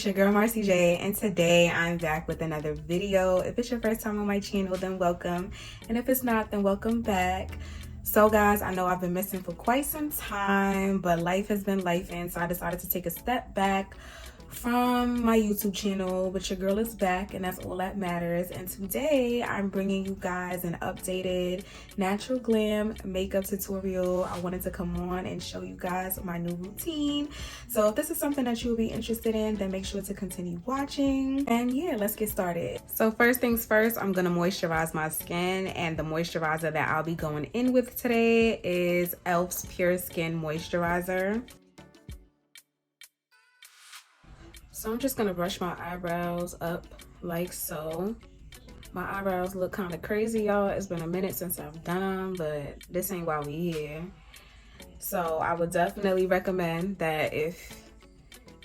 your girl Marcy J, and today I'm back with another video. If it's your first time on my channel, then welcome, and if it's not, then welcome back. So guys, I know I've been missing for quite some time, but life has been lifing, so I decided to take a step back from my YouTube channel, but your girl is back, and that's all that matters. And today I'm bringing you guys an updated natural glam makeup tutorial. I wanted to come on and show you guys my new routine. So if this is something that you'll be interested in, then make sure to continue watching. And yeah, let's get started. So first things first, I'm gonna moisturize my skin, and the moisturizer that I'll be going in with today is e.l.f.'s Pure Skin Moisturizer. So I'm just gonna brush my eyebrows up like so. My eyebrows look kind of crazy, y'all. It's been a minute since I've done them, but this ain't why we here. So I would definitely recommend that if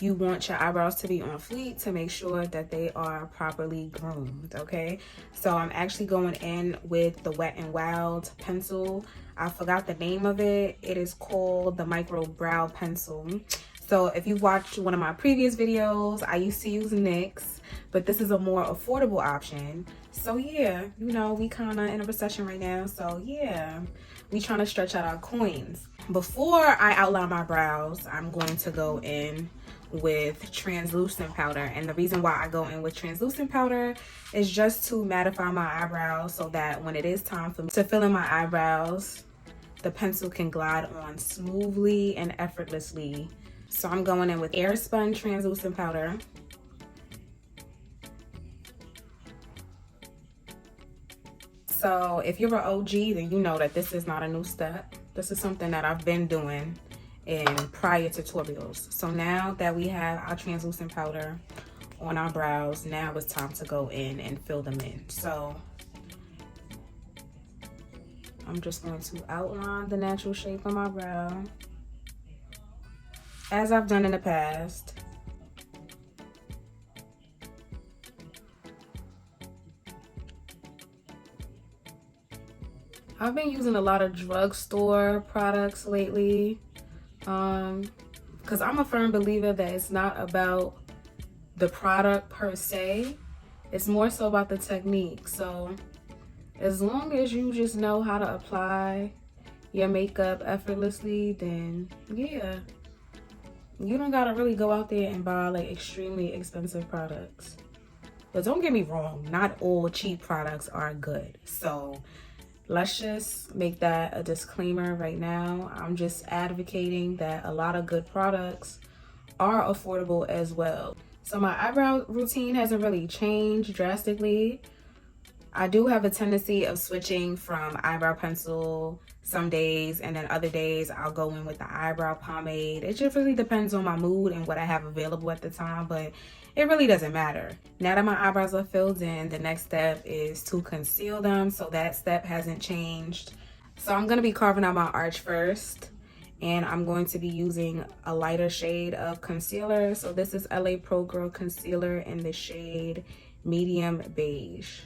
you want your eyebrows to be on fleek, to make sure that they are properly groomed, okay? So I'm actually going in with the Wet n Wild pencil. I forgot the name of it. It is called the Micro Brow Pencil. So if you've watched one of my previous videos, I used to use NYX, but this is a more affordable option. So yeah, you know, we kind of in a recession right now. So yeah, we trying to stretch out our coins. Before I outline my brows, I'm going to go in with translucent powder. And the reason why I go in with translucent powder is just to mattify my eyebrows so that when it is time for me to fill in my eyebrows, the pencil can glide on smoothly and effortlessly. So I'm going in with Airspun translucent powder. So if you're an OG, then you know that this is not a new step. This is something that I've been doing in prior tutorials. So now that we have our translucent powder on our brows, now it's time to go in and fill them in. So I'm just going to outline the natural shape of my brow, as I've done in the past. I've been using a lot of drugstore products lately, because I'm a firm believer that it's not about the product per se, it's more so about the technique. So as long as you just know how to apply your makeup effortlessly, then yeah, you don't gotta really go out there and buy like extremely expensive products. But don't get me wrong, not all cheap products are good. So let's just make that a disclaimer right now. I'm just advocating that a lot of good products are affordable as well. So my eyebrow routine hasn't really changed drastically. I do have a tendency of switching from eyebrow pencil some days, and then other days I'll go in with the eyebrow pomade. It just really depends on my mood and what I have available at the time, but it really doesn't matter. Now that my eyebrows are filled in, the next step is to conceal them, so that step hasn't changed. So I'm gonna be carving out my arch first, and I'm going to be using a lighter shade of concealer. So this is LA Pro Girl Concealer in the shade Medium Beige.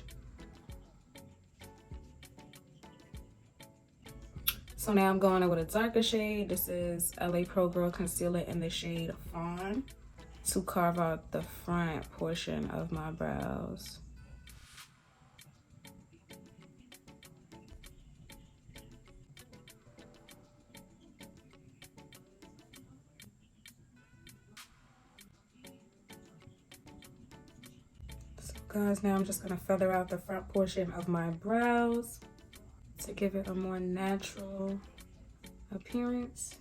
So now I'm going in with a darker shade. This is LA Pro Girl Concealer in the shade Fawn, to carve out the front portion of my brows. So guys, now I'm just gonna feather out the front portion of my brows to give it a more natural appearance.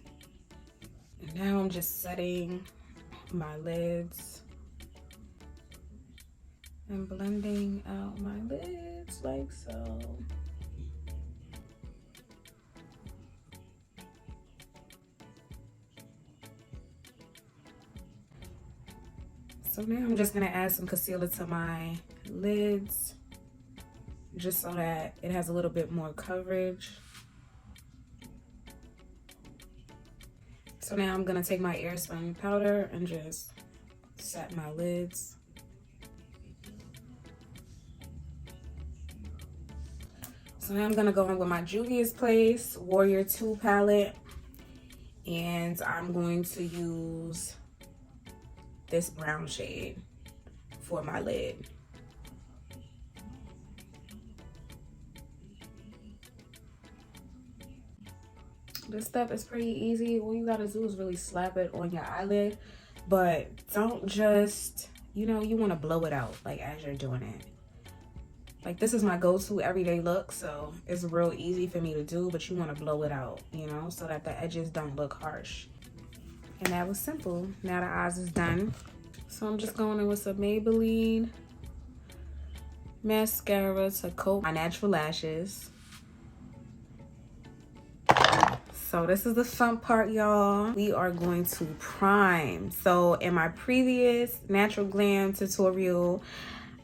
And now I'm just setting my lids and blending out my lids like so. So now I'm just gonna add some concealer to my lids, just so that it has a little bit more coverage. So now I'm gonna take my Airspun powder and just set my lids. So now I'm gonna go in with my Juvia's Place Warrior 2 palette, and I'm going to use this brown shade for my lid. This stuff is pretty easy. All you gotta do is really slap it on your eyelid, but don't just, you know, you wanna blow it out like as you're doing it. Like this is my go-to everyday look, so it's real easy for me to do, but you wanna blow it out, you know, so that the edges don't look harsh. And that was simple. Now the eyes is done. So I'm just going in with some Maybelline mascara to coat my natural lashes. So this is the fun part, y'all. We are going to prime. So in my previous natural glam tutorial,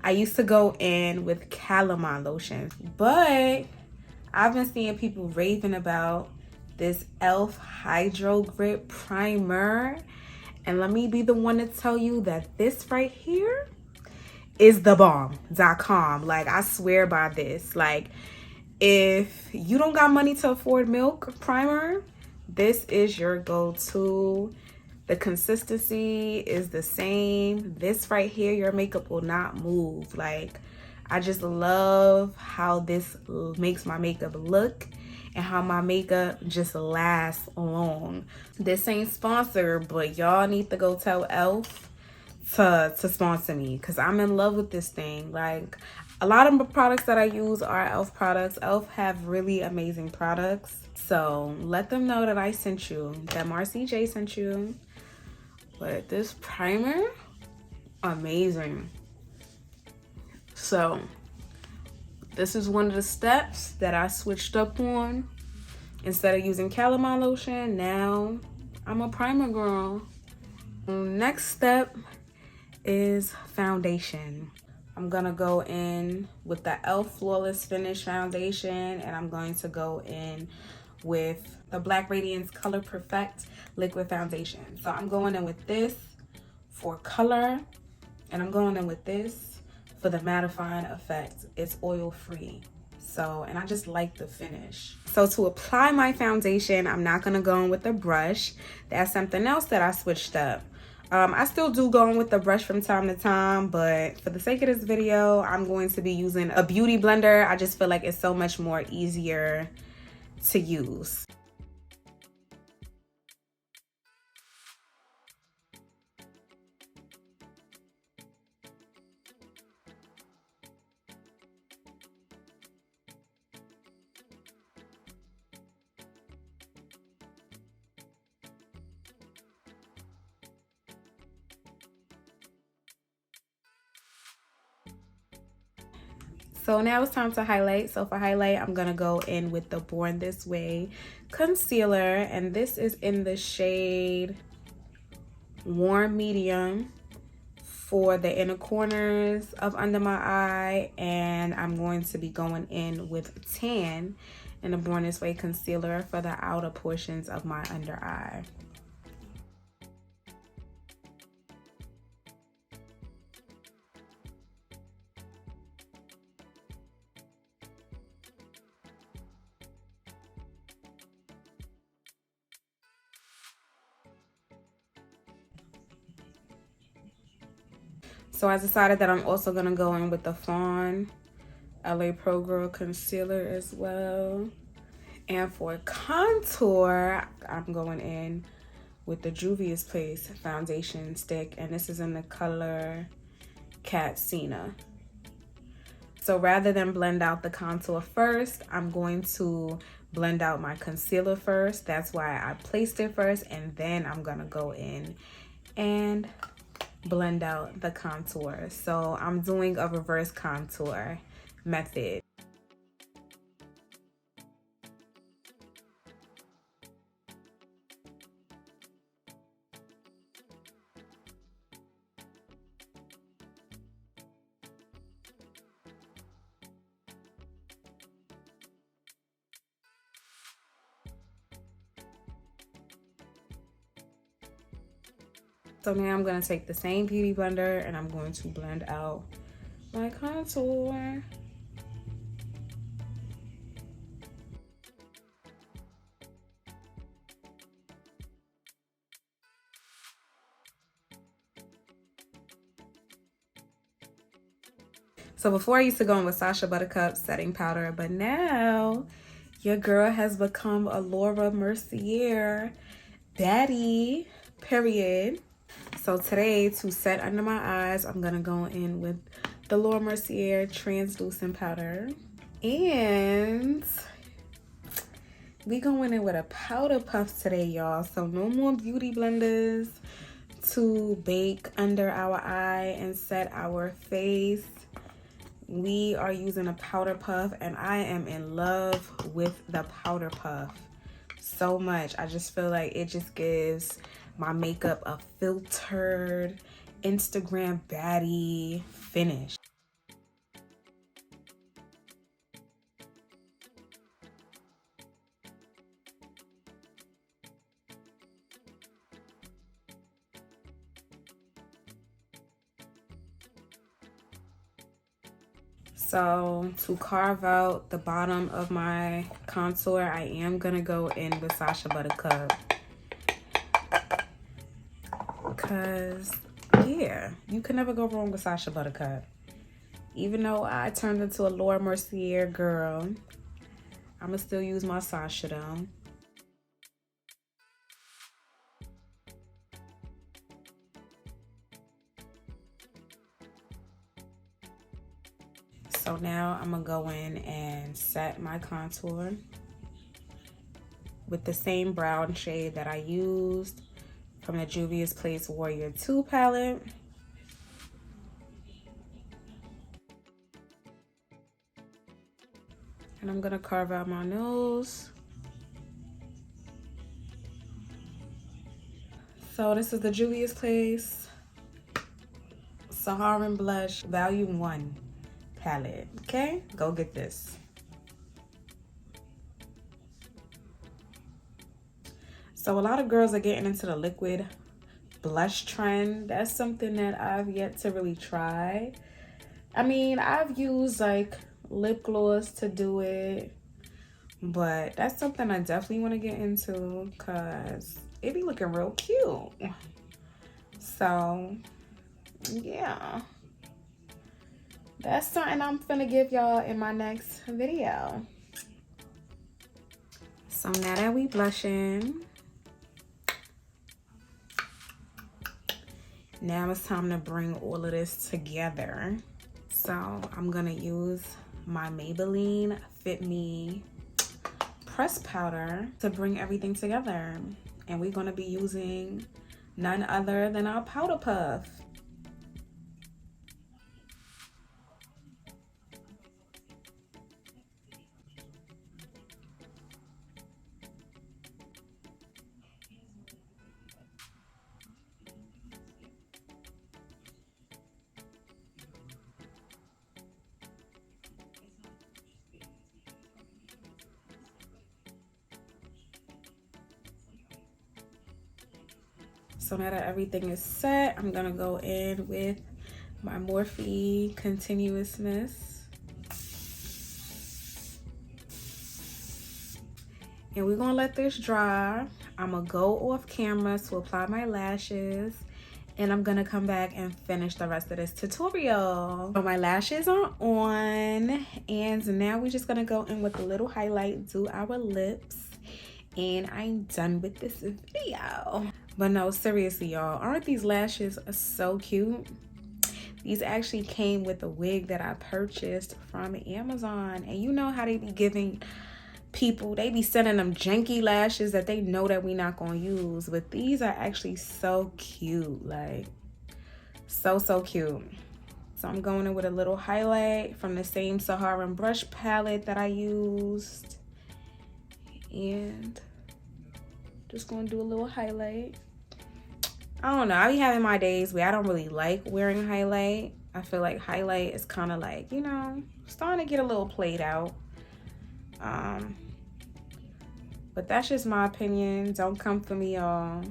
I used to go in with calamine lotion, but I've been seeing people raving about this e.l.f. Hydro Grip Primer. And let me be the one to tell you that this right here is the bomb.com. Like, I swear by this. Like, if you don't got money to afford Milk Primer, this is your go-to. The consistency is the same. This right here, your makeup will not move. Like, I just love how this makes my makeup look and how my makeup just lasts long. This ain't sponsored, but y'all need to go tell e.l.f. to sponsor me, because I'm in love with this thing. Like, a lot of the products that I use are e.l.f. products. e.l.f. have really amazing products. So let them know that I sent you, that Marcy J sent you. But this primer, amazing. So this is one of the steps that I switched up on. Instead of using calamine lotion, now I'm a primer girl. Next step is foundation. I'm gonna go in with the e.l.f. Flawless Finish foundation, and I'm going to go in with the Black Radiance Color Perfect liquid foundation. So I'm going in with this for color, and I'm going in with this for the mattifying effect. It's oil free. So, and I just like the finish. So to apply my foundation, I'm not gonna go in with a brush. That's something else that I switched up. I still do go in with the brush from time to time, but for the sake of this video, I'm going to be using a beauty blender. I just feel like it's so much more easier to use. So now it's time to highlight. So for highlight, I'm gonna go in with the Born This Way concealer, and this is in the shade Warm Medium for the inner corners of under my eye, and I'm going to be going in with Tan in the Born This Way concealer for the outer portions of my under eye. So I decided that I'm also gonna go in with the Fawn LA Pro Girl concealer as well. And for contour, I'm going in with the Juvia's Place foundation stick, and this is in the color Catsina. So rather than blend out the contour first, I'm going to blend out my concealer first. That's why I placed it first, and then I'm gonna go in and blend out the contour. So I'm doing a reverse contour method. So now I'm gonna take the same beauty blender and I'm going to blend out my contour. So before I used to go in with Sacha Buttercup setting powder, but now your girl has become a Laura Mercier baddie, period. So today, to set under my eyes, I'm gonna go in with the Laura Mercier translucent powder. And we going in with a powder puff today, y'all. So no more beauty blenders to bake under our eye and set our face. We are using a powder puff, and I am in love with the powder puff so much. I just feel like it just gives my makeup a filtered Instagram baddie finish. So to carve out the bottom of my contour, I am gonna go in with Sacha Buttercup. Because, yeah, you can never go wrong with Sacha Buttercup. Even though I turned into a Laura Mercier girl, I'ma still use my Sacha though. So now I'm gonna go in and set my contour with the same brown shade that I used from the Juvia's Place Warrior 2 palette. And I'm gonna carve out my nose. So this is the Juvia's Place Saharan Blush Volume 1 palette, okay? Go get this. So a lot of girls are getting into the liquid blush trend. That's something that I've yet to really try. I mean, I've used like lip gloss to do it, but that's something I definitely want to get into because it be looking real cute. So yeah, that's something I'm gonna give y'all in my next video. So now that we blushing, now it's time to bring all of this together. So I'm gonna use my Maybelline Fit Me press powder to bring everything together. And we're gonna be using none other than our powder puff. So now that everything is set, I'm gonna go in with my Morphe Continuousness. And we're gonna let this dry. I'm gonna go off camera to apply my lashes, and I'm gonna come back and finish the rest of this tutorial. So my lashes are on, and now we're just gonna go in with a little highlight, do our lips, and I'm done with this video. But no, seriously, y'all, aren't these lashes so cute? These actually came with a wig that I purchased from Amazon. And you know how they be giving people, they be sending them janky lashes that they know that we not gonna use. But these are actually so cute, like so cute. So I'm going in with a little highlight from the same Saharan brush palette that I used. And just gonna do a little highlight. I don't know, I be having my days where I don't really like wearing highlight. I feel like highlight is kind of like, you know, starting to get a little played out. But that's just my opinion. Don't come for me, y'all.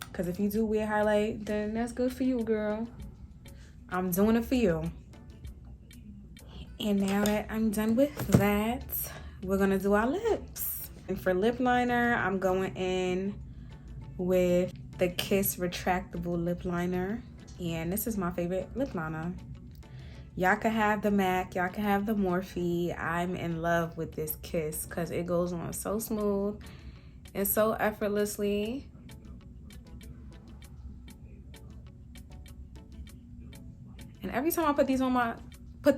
Because if you do wear highlight, then that's good for you, girl. I'm doing it for you. And now that I'm done with that, we're gonna do our lips. And for lip liner, I'm going in with the Kiss Retractable lip liner. And this is my favorite lip liner. Y'all can have the MAC, y'all can have the Morphe. I'm in love with this kiss because it goes on so smooth and so effortlessly. And every time I put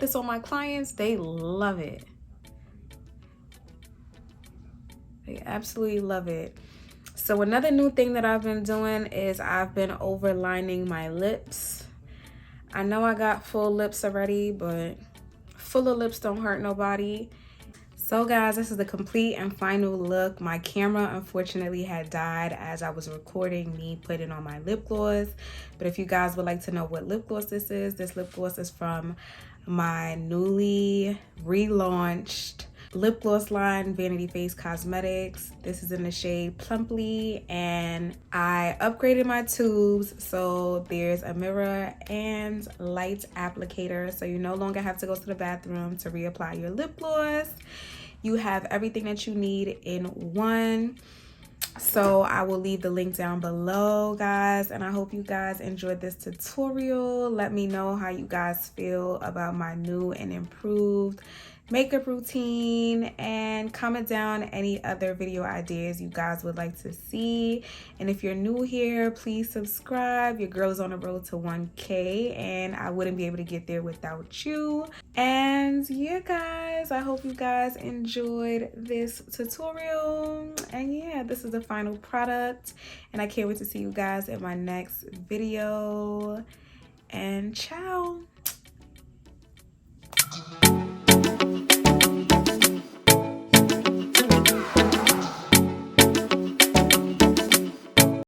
this on my clients, they love it. They absolutely love it. So another new thing that I've been doing is I've been overlining my lips. I know I got full lips already, but full of lips don't hurt nobody. So guys, this is the complete and final look. My camera unfortunately had died as I was recording me putting on my lip gloss. But if you guys would like to know what lip gloss this lip gloss is from my newly relaunched lip gloss line, Vanity Face Cosmetics. This is in the shade Plumply, and I upgraded my tubes, so there's a mirror and light applicator, so you no longer have to go to the bathroom to reapply your lip gloss. You have everything that you need in one. So I will leave the link down below, guys, and I hope you guys enjoyed this tutorial. Let me know how you guys feel about my new and improved makeup routine, and comment down any other video ideas you guys would like to see. And if you're new here, please subscribe. Your girl is on the road to 1K, and I wouldn't be able to get there without you. And yeah, guys, I hope you guys enjoyed this tutorial. And yeah, this is the final product, and I can't wait to see you guys in my next video. And ciao.